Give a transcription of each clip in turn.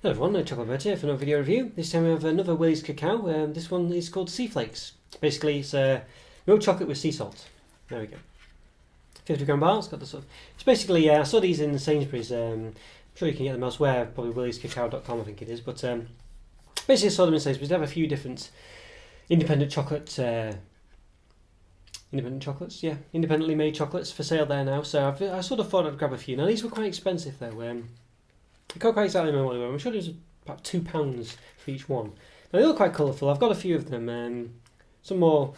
Hello everyone, Roberto here for another video review. This time we have another Willie's Cacao. This one is called Sea Flakes. Basically it's milk chocolate with sea salt. There we go. 50g bar, it's got the sort of... It's basically, I saw these in Sainsbury's. I'm sure you can get them elsewhere, probably williescacao.com I think it is. But basically I saw them in Sainsbury's. They have a few different independent chocolates, independently made chocolates for sale there now. So I sort of thought I'd grab a few. Now these were quite expensive though. I can't quite exactly remember what they were. I'm sure it was about £2 for each one. Now they look quite colourful. I've got a few of them. Some more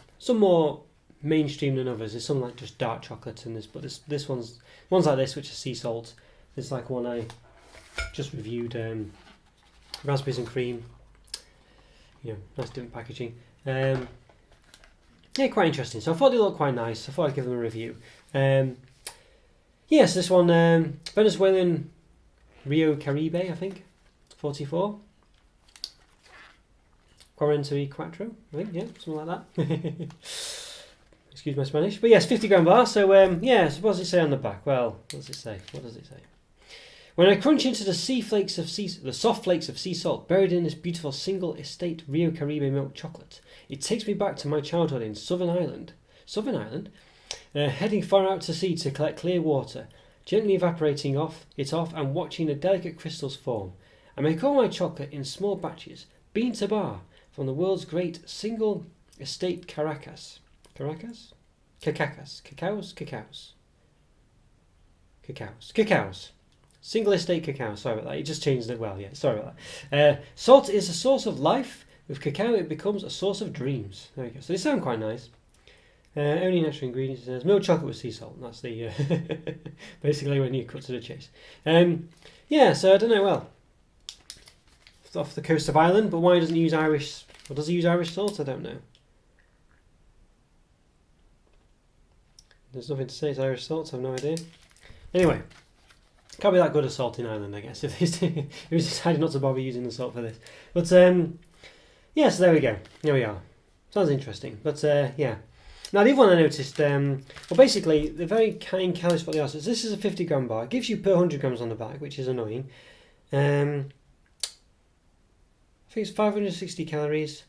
mainstream than others. There's some like just dark chocolate in this, but this one's like this, which is sea salt. There's like one I just reviewed, raspberries and cream. You know, nice different packaging. Yeah, quite interesting. So I thought they looked quite nice. I thought I'd give them a review. Yes, this one Venezuelan Rio Caribe, I think, 44. 44, I think, yeah, something like that. Excuse my Spanish. But yes, 50g bar, so yes, what does it say on the back? Well, what does it say? When I crunch into the soft flakes of sea salt buried in this beautiful single estate Rio Caribe milk chocolate, it takes me back to my childhood in Southern Ireland, heading far out to sea to collect clear water, gently evaporating it off and watching the delicate crystals form. I make all my chocolate in small batches, bean to bar, from the world's great single estate Cacaos. Single estate cacao, sorry about that, it just changed it well, yeah, sorry about that. Salt is a source of life, with cacao it becomes a source of dreams. There we go, so they sound quite nice. Only natural ingredients, there's milk chocolate with sea salt, and that's the, basically when you cut to the chase. Yeah, so I don't know, well, it's off the coast of Ireland, but why doesn't he use Irish, or does he use Irish salt? I don't know. There's nothing to say it's Irish salt, so I have no idea. Anyway, can't be that good a salt in Ireland, I guess, if he decided not to bother using the salt for this. But, yeah, so there we go. Here we are. Sounds interesting. But, yeah. Now, the other one I noticed, well, basically, they're very kind calories for what they are. So this is a 50g bar. It gives you per 100g on the back, which is annoying. I think it's 560 calories,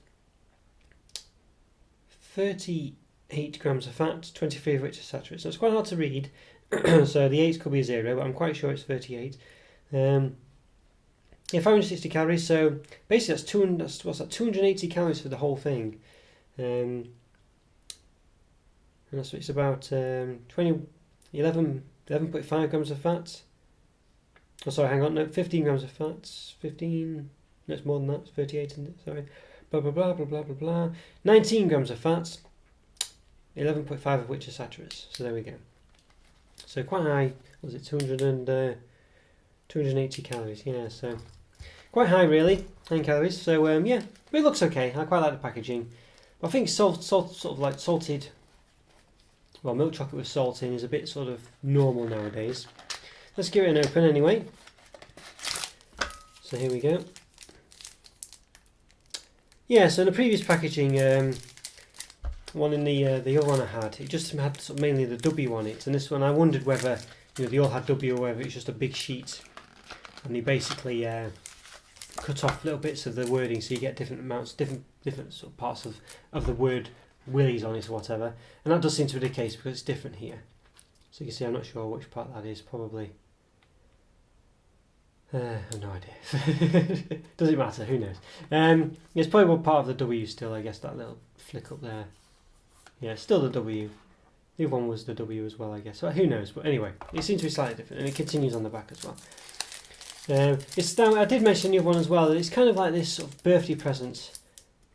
38 grams of fat, 23 of which are saturated. So it's quite hard to read. So the 8 could be a 0, but I'm quite sure it's 38. Yeah, 560 calories. So basically, what's that? 280 calories for the whole thing. And that's what it's about 11.5 grams of fat. Oh, sorry, hang on, no, 15 grams of fat. 15, no, it's more than that, it's 38, isn't it? Sorry. Blah, blah, blah, blah, blah, blah, blah. 19 grams of fat, 11.5 of which are saturated. So there we go. So quite high, was it 280 calories, yeah, so quite high really, 9 calories. So yeah, but it looks okay, I quite like the packaging. But I think salt sort of like salted, well, milk chocolate with salt in is a bit sort of normal nowadays. Let's give it an open anyway. So here we go. Yeah, so in the previous packaging, one in the other one I had, it just had sort of mainly the W on it, and this one I wondered whether they all had W or whether it's just a big sheet, and they basically cut off little bits of the wording so you get different amounts, different sort of parts of the word Willie's on it or whatever, and that does seem to be the case because it's different here. So you can see I'm not sure which part that is, probably. I have no idea. Does it matter? Who knows? It's probably one part of the W still, I guess, that little flick up there. Yeah, still the W. The other one was the W as well, I guess. So who knows? But anyway, it seems to be slightly different, and it continues on the back as well. It's now, I did mention the other one as well, that it's kind of like this sort of birthday present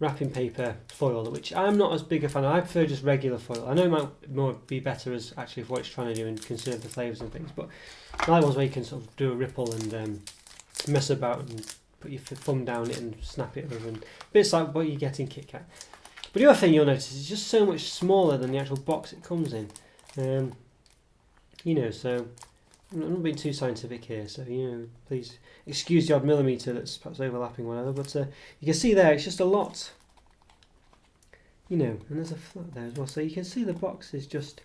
wrapping paper foil, which I'm not as big a fan of. I prefer just regular foil. I know it might more be better as actually for what it's trying to do and conserve the flavours and things, but I like ones where you can sort of do a ripple and mess about and put your thumb down it and snap it over, and bits like what you get in Kit Kat. But the other thing you'll notice is it's just so much smaller than the actual box it comes in. You know, so I'm not being too scientific here, so you know, please excuse the odd millimetre that's perhaps overlapping whatever, but you can see there it's just a lot, you know, and there's a flat there as well, so you can see the box is just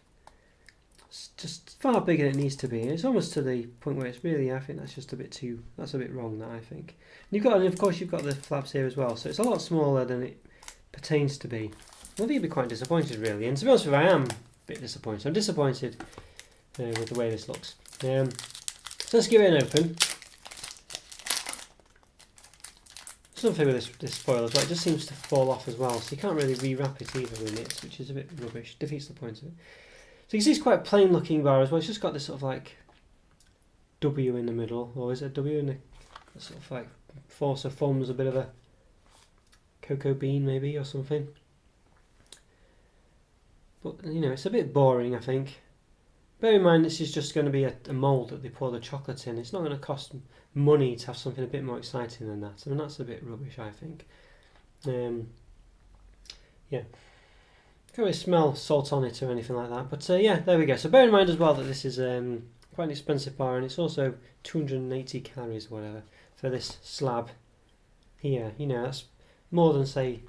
It's just far bigger than it needs to be. It's almost to the point where it's really, I think that's just a bit too, that's a bit wrong, that I think. And of course you've got the flaps here as well, so it's a lot smaller than it pertains to be. I think you'd be quite disappointed really, and to be honest with you, I am a bit disappointed. I'm disappointed with the way this looks. So let's give it an open. Something with this foil as well, it just seems to fall off as well, so you can't really rewrap it either in it, which is a bit rubbish, defeats the point of it. So you can see it's quite a plain looking bar as well, it's just got this sort of like W in the middle, or is it a W in the sort of like forms a bit of a cocoa bean maybe or something. But you know, it's a bit boring I think. Bear in mind this is just going to be a mould that they pour the chocolate in, it's not going to cost money to have something a bit more exciting than that. I mean, that's a bit rubbish I think. Yeah. Can't really smell salt on it or anything like that, but yeah, there we go. So bear in mind as well that this is quite an expensive bar, and it's also 280 calories or whatever for this slab here. You know, that's more than say,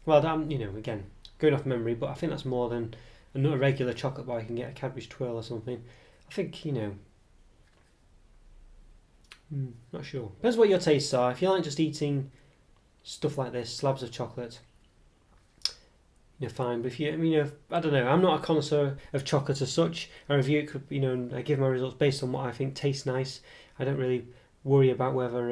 well, you know, again, going off memory, but I think that's more than a regular chocolate bar you can get, a Cadbury's Twirl or something. I think, you know, not sure. Depends what your tastes are. If you like just eating stuff like this, slabs of chocolate, you're fine. But if you, I mean, I don't know, I'm not a connoisseur of chocolate as such. I review it, you know, I give my results based on what I think tastes nice. I don't really worry about whether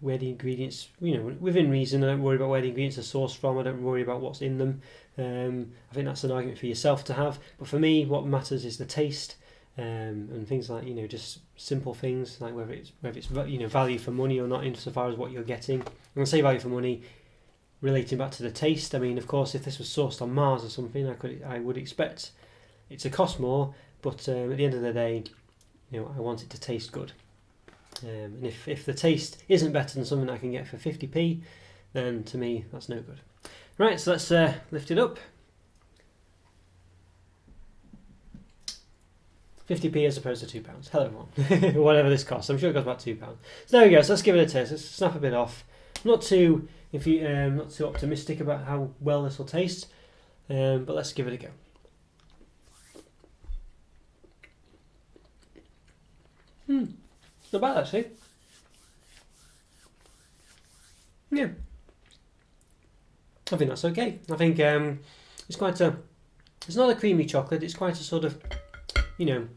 where the ingredients, you know, within reason. I don't worry about where the ingredients are sourced from. I don't worry about what's in them. I think that's an argument for yourself to have. But for me, what matters is the taste, and things like, you know, just simple things like whether it's you know, value for money or not, insofar as what you're getting. When I say value for money, relating back to the taste, I mean, of course, if this was sourced on Mars or something, I would expect it to cost more. But at the end of the day, you know, I want it to taste good. And if the taste isn't better than something I can get for 50p, then to me that's no good. Right, so let's lift it up. 50p as opposed to £2. Hello everyone. Whatever this costs, I'm sure it costs about £2. So there we go. So let's give it a taste. Let's snap a bit off. I'm not too optimistic about how well this will taste, but let's give it a go. Not bad actually. Yeah, I think that's okay. I think it's quite a. It's not a creamy chocolate. It's quite a sort of, you know,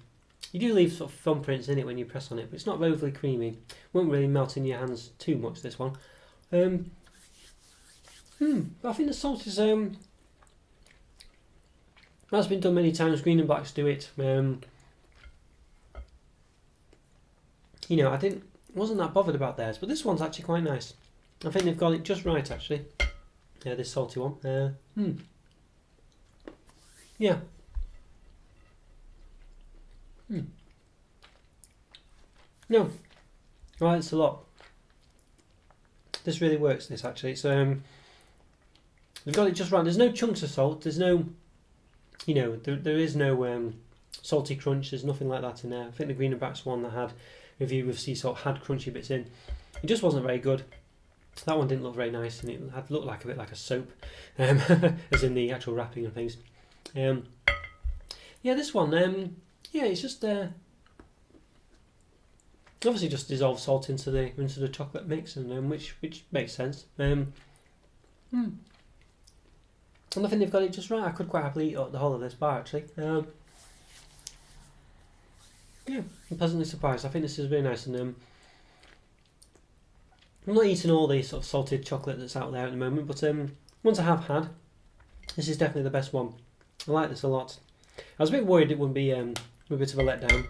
you do leave sort of thumbprints in it when you press on it, but it's not overly creamy. Won't really melt in your hands too much. This one. But I think the salt is that's been done many times. Green and Blacks do it. You know, wasn't that bothered about theirs, but this one's actually quite nice. I think they've got it just right, actually. Yeah, this salty one. Yeah. No, I like this a lot. This really works. This actually, it's they've got it just right. There's no chunks of salt. There's no, you know, there is no salty crunch. There's nothing like that in there. I think the Green and Blacks one that had review with sea salt had crunchy bits in. It just wasn't very good. That one didn't look very nice, and it had looked like a bit like a soap, as in the actual wrapping and things. Yeah, this one, yeah, it's just obviously just dissolve salt into the chocolate mix, and which makes sense. And I think they've got it just right. I could quite happily eat the whole of this bar actually. Yeah, I'm pleasantly surprised. I think this is really nice, and I'm not eating all the sort of salted chocolate that's out there at the moment, but ones I have had, this is definitely the best one. I like this a lot. I was a bit worried it would be a bit of a letdown,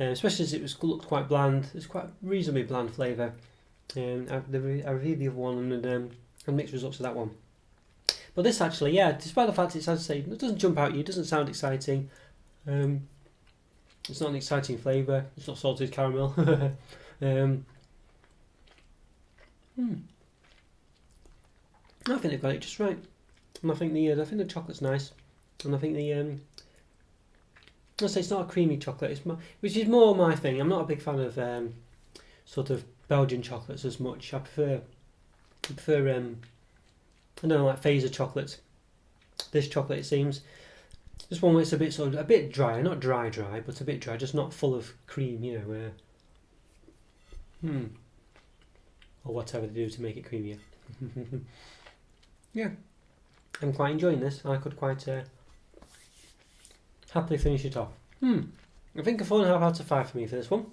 especially as it looked quite bland. It's quite reasonably bland flavour. I reviewed the other one and had mixed results of that one. But this actually, yeah, despite the fact it's, as I say, it doesn't jump out at you, it doesn't sound exciting. It's not an exciting flavour. It's not salted caramel. I think they've got it just right, and I think the chocolate's nice, and I think I'll say it's not a creamy chocolate, which is more my thing. I'm not a big fan of sort of Belgian chocolates as much. I prefer I don't know, like phaser chocolates. This chocolate, it seems, This one was a bit dry, not dry, but a bit dry, just not full of cream, you know. Or whatever they do to make it creamier. Yeah, I'm quite enjoying this. I could quite happily finish it off. I think a 4.5 out of 5 for me for this one.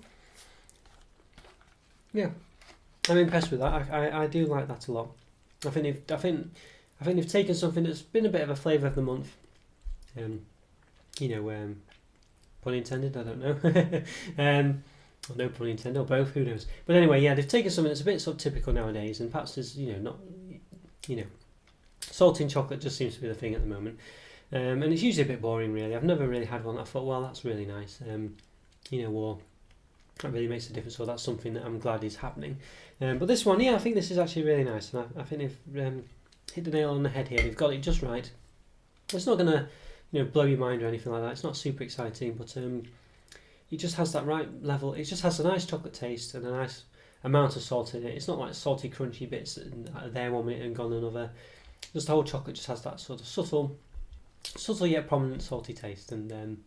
Yeah, I'm impressed with that. I do like that a lot. I think they've taken something that's been a bit of a flavour of the month. You know, pun intended. I don't know. Or no pun intended, or both. Who knows? But anyway, yeah, they've taken something that's a bit sort of typical nowadays, and perhaps there's not salting chocolate just seems to be the thing at the moment. And it's usually a bit boring, really. I've never really had one that I thought, well, that's really nice. Or that really makes a difference, or that's something that I'm glad is happening. But this one, yeah, I think this is actually really nice, and I think they've hit the nail on the head here. They've got it just right. It's not going to, blow your mind or anything like that. It's not super exciting, but it just has that right level. It just has a nice chocolate taste and a nice amount of salt in it. It's not like salty, crunchy bits that are there one minute and gone another. Just the whole chocolate just has that sort of subtle yet prominent salty taste, and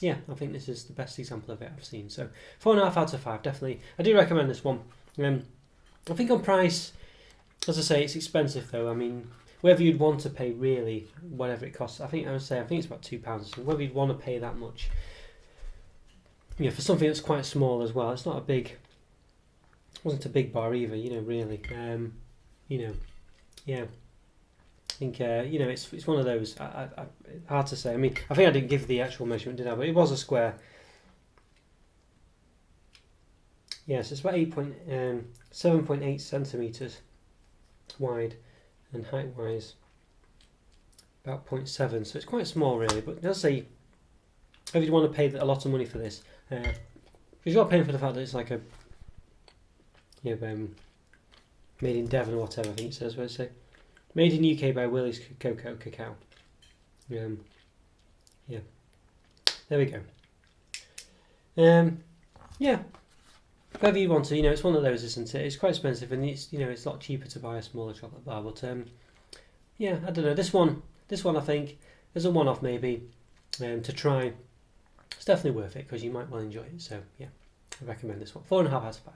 yeah, I think this is the best example of it I've seen. So 4.5 out of 5, definitely. I do recommend this one. I think on price, as I say, it's expensive though. I mean, whether you'd want to pay really whatever it costs, I think it's about £2. So whether you'd want to pay that much, for something that's quite small as well. It's not it wasn't a big bar either, really. Yeah. I think it's one of those. Hard to say. I mean, I think I didn't give the actual measurement, did I? But it was a square. Yes, it's about 7.8 centimeters wide, and height wise about 0.7. So it's quite small, really. But let's say if you want to pay a lot of money for this, because you're paying for the fact that it's like a made in Devon or whatever. I think it says. Where it say. Made in UK by Willie's Cacao. Yeah. There we go. Yeah. Whether you want to, it's one of those, isn't it? It's quite expensive, and it's it's a lot cheaper to buy a smaller chocolate bar. But yeah, I don't know. This one, I think, as a one-off maybe, to try. It's definitely worth it because you might well enjoy it. So yeah, I recommend this one. 4.5 out of 5.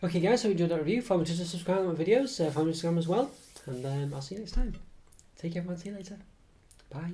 Okay guys, so if you enjoyed that review, follow me to subscribe to my videos, follow me on Instagram as well, and I'll see you next time. Take care everyone, see you later. Bye.